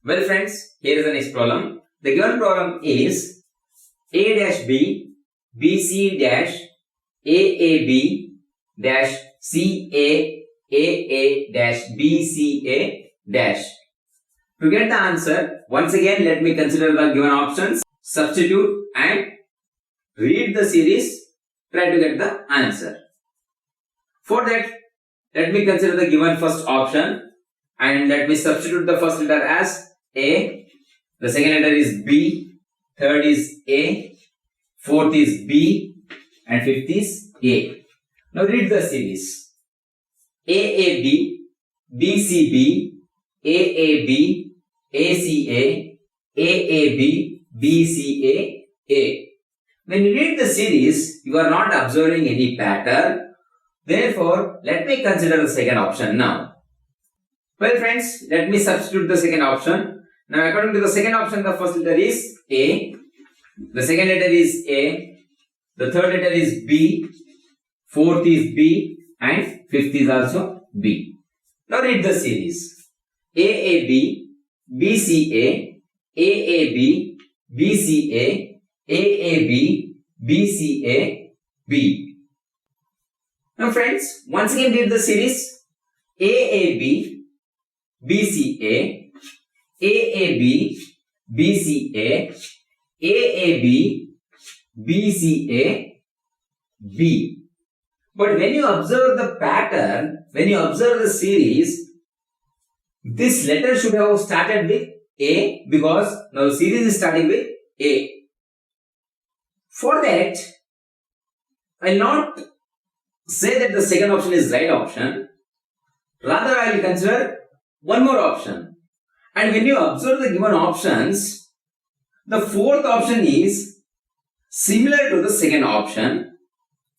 Well friends, here is the next problem. The given problem is A-B, BC-AAB, CA-AA-BCA-. To get the answer, once again let me consider the given options, substitute and read the series, try to get the answer. For that, let me consider the given first option and let me substitute the first letter as A, the second letter is B, third is A, fourth is B and fifth is A. Now read the series. AAB, BCB, AAB, ACA, AAB, BCA, A. When you read the series, you are not observing any pattern. Therefore, let me consider the second option now. Well friends, let me substitute the second option. Now according to the second option, the first letter is A, the second letter is A, the third letter is B, fourth is B and fifth is also B. Now read the series. AAB, BCA, AAB, BCA, AAB, BCA, B. Now friends, once again read the series. AAB, BCA, AAB, BCA, AAB, BCA, B. But when you observe the pattern, when you observe the series, this letter should have started with A because now the series is starting with A. For that, I will not say that the second option is right option. Rather, I will consider one more option. And when you observe the given options, the fourth option is similar to the second option.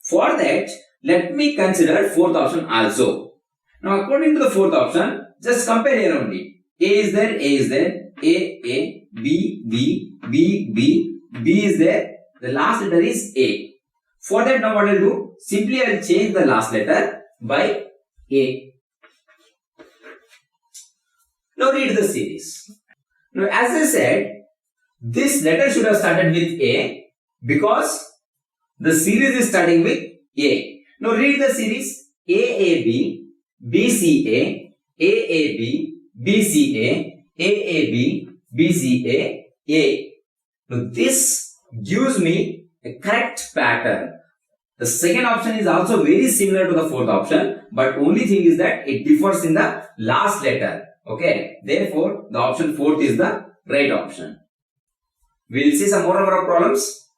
For that, let me consider fourth option also. Now, according to the fourth option, just compare here only. A is there, A is there, A, B, B, B, B, B is there. The last letter is A. For that, now what I will do? Simply I will change the last letter by A. Now read the series. Now as I said, this letter should have started with A because the series is starting with A. Now read the series. AAB, BCA, AAB, BCA, AAB, BCA, A. Now this gives me a correct pattern. The second option is also very similar to the fourth option, but only thing is that it differs in the last letter. Okay, therefore the option fourth is the right option. We will see some more number of problems.